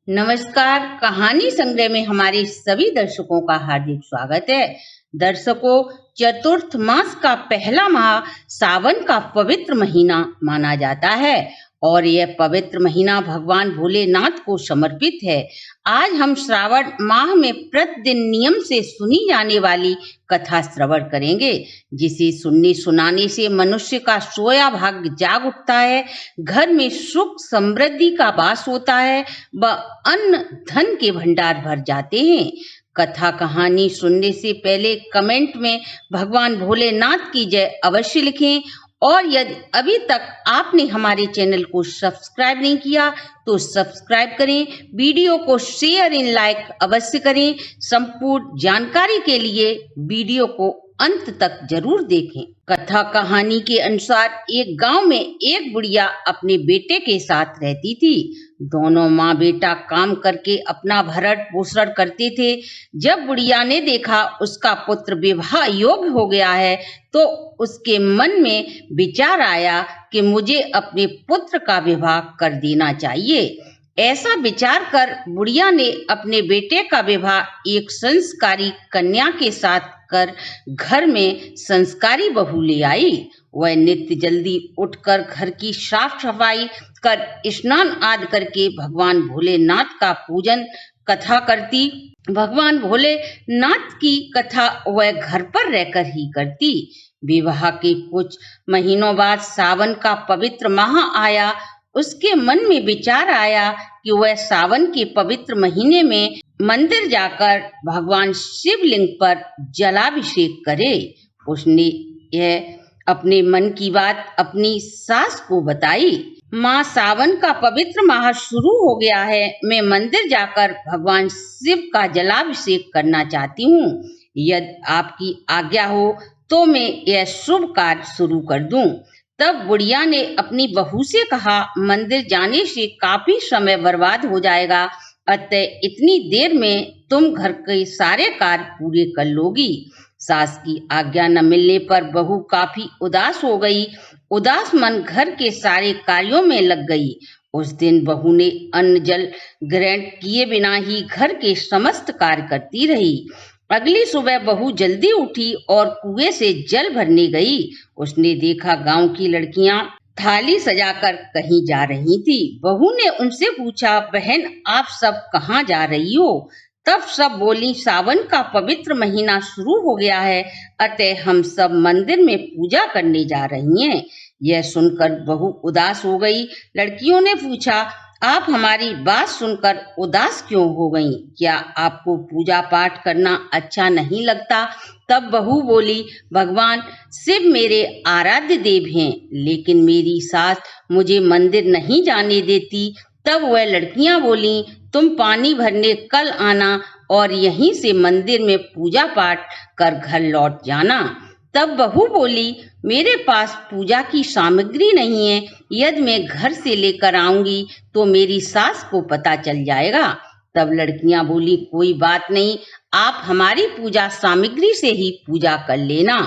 नमस्कार। कहानी संग्रह में हमारे सभी दर्शकों का हार्दिक स्वागत है। दर्शकों, चतुर्थ मास का पहला माह सावन का पवित्र महीना माना जाता है और यह पवित्र महीना भगवान भोलेनाथ को समर्पित है। आज हम श्रावण माह में प्रतिदिन नियम से सुनी जाने वाली कथा श्रवण करेंगे, जिसे सुनने सुनाने से मनुष्य का सोया भाग्य जाग उठता है, घर में सुख समृद्धि का वास होता है व अन्न धन के भंडार भर जाते हैं। कथा कहानी सुनने से पहले कमेंट में भगवान भोलेनाथ की जय अवश्य लिखें और यदि अभी तक आपने हमारे चैनल को सब्सक्राइब नहीं किया तो सब्सक्राइब करें। वीडियो को शेयर एंड लाइक अवश्य करें। संपूर्ण जानकारी के लिए वीडियो को अंत तक जरूर देखें। कथा कहानी के अनुसार एक गांव में एक बुढ़िया अपने बेटे के साथ रहती थी। दोनों माँ बेटा काम करके अपना भरण पोषण करते थे। जब बुढ़िया ने देखा उसका पुत्र विवाह योग्य हो गया है तो उसके मन में विचार आया कि मुझे अपने पुत्र का विवाह कर देना चाहिए। ऐसा विचार कर बुढ़िया ने अपने बेटे का विवाह एक संस्कारी कन्या के साथ कर घर में संस्कारी बहू ले आई। वह नित्य जल्दी उठकर घर की साफ सफाई कर स्नान आदि करके भगवान भोलेनाथ का पूजन कथा करती। भगवान भोलेनाथ की कथा वह घर पर रहकर ही करती। विवाह के कुछ महीनों बाद सावन का पवित्र माह आया। उसके मन में विचार आया कि वह सावन के पवित्र महीने में मंदिर जाकर भगवान शिवलिंग पर जलाभिषेक करे। उसने यह अपने मन की बात अपनी सास को बताई। माँ, सावन का पवित्र माह शुरू हो गया है। मैं मंदिर जाकर भगवान शिव का जलाभिषेक करना चाहती हूँ। यदि आपकी आज्ञा हो तो मैं यह शुभ कार्य शुरू कर दूं। तब बुढ़िया ने अपनी बहू से कहा, मंदिर जाने से काफी समय बर्बाद हो जाएगा, अतः इतनी देर में तुम घर के सारे कार्य पूरे कर लोगी। सास की आज्ञा न मिलने पर बहू काफी उदास हो गई। उदास मन घर के सारे कार्यों में लग गई। उस दिन बहू ने अन्न जल ग्रहण किए बिना ही घर के समस्त कार्य करती रही। अगली सुबह बहू जल्दी उठी और कुएं से जल भरने गई। उसने देखा गांव की लड़कियां थाली सजाकर कहीं जा रही थी। बहू ने उनसे पूछा, बहन आप सब कहाँ जा रही हो? तब सब बोली, सावन का पवित्र महीना शुरू हो गया है, अतः हम सब मंदिर में पूजा करने जा रही हैं। यह सुनकर बहू उदास हो गई। लड़कियों ने पूछा, आप हमारी बात सुनकर उदास क्यों हो गईं? क्या आपको पूजा पाठ करना अच्छा नहीं लगता? तब बहू बोली, भगवान शिव मेरे आराध्य देव हैं, लेकिन मेरी सास मुझे मंदिर नहीं जाने देती। तब वह लड़कियां बोली, तुम पानी भरने कल आना और यहीं से मंदिर में पूजा पाठ कर घर लौट जाना। तब बहू बोली, मेरे पास पूजा की सामग्री नहीं है। यदि मैं घर से लेकर आऊंगी तो मेरी सास को पता चल जाएगा। तब लड़कियां बोली, कोई बात नहीं, आप हमारी पूजा सामग्री से ही पूजा कर लेना।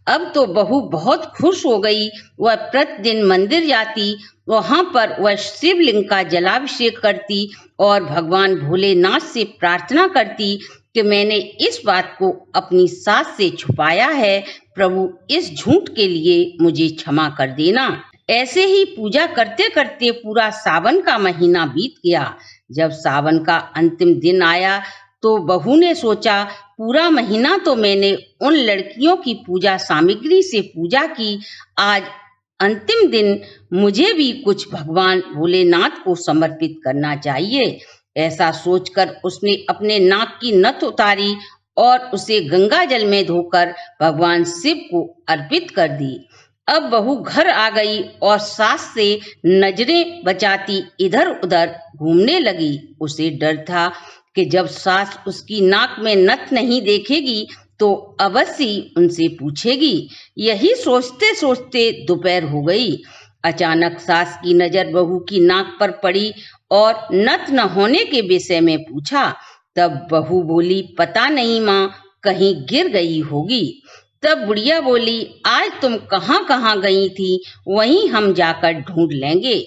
अब तो बहू बहुत खुश हो गई। वह प्रतिदिन मंदिर जाती, वहां पर वह शिवलिंग का जलाभिषेक करती और भगवान भोलेनाथ से प्रार्थना करती कि मैंने इस बात को अपनी सास से छुपाया है, प्रभु इस झूठ के लिए मुझे क्षमा कर देना। ऐसे ही पूजा करते करते पूरा सावन का महीना बीत गया। जब सावन का अंतिम दिन आया तो बहू ने सोचा, पूरा महीना तो मैंने उन लड़कियों की पूजा सामग्री से पूजा की, आज अंतिम दिन मुझे भी कुछ भगवान भोलेनाथ को समर्पित करना चाहिए। ऐसा सोचकर उसने अपने नाक की नथ उतारी और उसे गंगा जल में धोकर भगवान शिव को अर्पित कर दी। अब बहू घर आ गई और सास से नजरें बचाती इधर उधर घूमने लगी। उसे डर था कि जब सास उसकी नाक में नथ नहीं देखेगी तो अवश्य उनसे पूछेगी। यही सोचते सोचते दोपहर हो गई। अचानक सास की नजर बहू की नाक पर पड़ी और नथ न होने के विषय में पूछा। तब बहू बोली, पता नहीं माँ, कहीं गिर गई होगी। तब बुढ़िया बोली, आज तुम कहाँ कहाँ गई थी, वहीं हम जाकर ढूंढ लेंगे।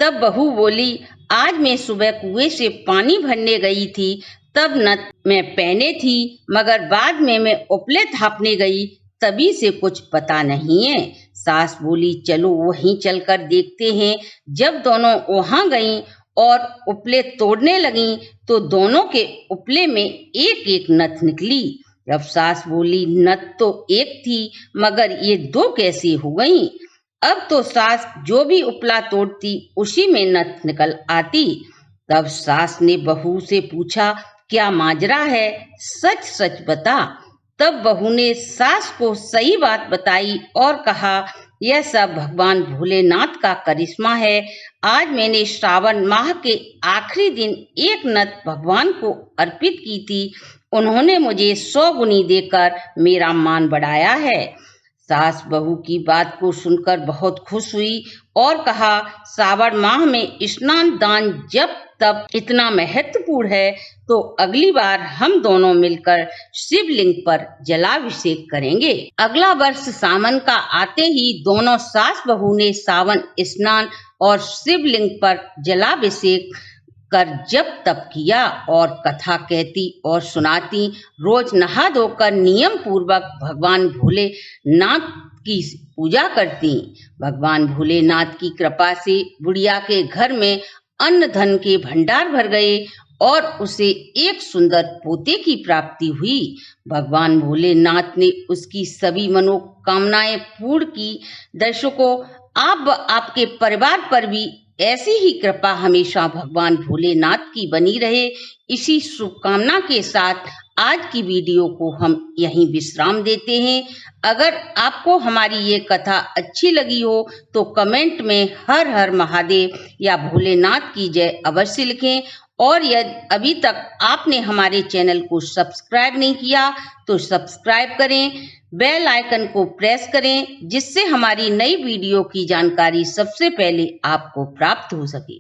तब बहू बोली, आज मैं सुबह कुएं से पानी भरने गई थी, तब नथ मैं पहने थी, मगर बाद में मैं उपले थापने गई, तभी से कुछ पता नहीं है। सास बोली, चलो वहीं चलकर देखते हैं। जब दोनों वहां गईं और उपले तोड़ने लगीं, तो दोनों के उपले में एक एक नथ निकली। जब सास बोली, नथ तो एक थी, मगर ये दो कैसे हो गईं? अब तो सास जो भी उपला तोड़ती उसी में नथ निकल आती। तब सास ने बहू से पूछा, क्या माजरा है, सच सच बता। तब बहू ने सास को सही बात बताई और कहा, यह सब भगवान भोलेनाथ का करिश्मा है। आज मैंने श्रावण माह के आखिरी दिन एक नथ भगवान को अर्पित की थी। उन्होंने मुझे 100 गुनी देकर मेरा मान बढ़ाया है। सास बहू की बात को सुनकर बहुत खुश हुई और कहा, श्रावण माह में स्नान दान जब तब इतना महत्वपूर्ण है, तो अगली बार हम दोनों मिलकर शिवलिंग पर जलाभिषेक करेंगे। अगला वर्ष सावन का आते ही दोनों सास बहू ने सावन स्नान और शिवलिंग पर जलाभिषेक कर जप तप किया और कथा कहती और सुनाती। रोज नहा धोकर नियम पूर्वक भगवान भोलेनाथ की पूजा करती। भगवान भोलेनाथ की कृपा से बुढ़िया के घर में अन्न धन के भंडार भर गए और उसे एक सुंदर पोते की प्राप्ति हुई। भगवान भोलेनाथ ने उसकी सभी मनोकामनाएं पूर्ण की। दर्शकों, आप आपके परिवार पर भी ऐसी ही कृपा हमेशा भगवान भोलेनाथ की बनी रहे। इसी शुभकामना के साथ आज की वीडियो को हम यहीं विश्राम देते हैं। अगर आपको हमारी ये कथा अच्छी लगी हो तो कमेंट में हर हर महादेव या भोलेनाथ की जय अवश्य लिखें। और यदि अभी तक आपने हमारे चैनल को सब्सक्राइब नहीं किया तो सब्सक्राइब करें, बेल आइकन को प्रेस करें, जिससे हमारी नई वीडियो की जानकारी सबसे पहले आपको प्राप्त हो सके।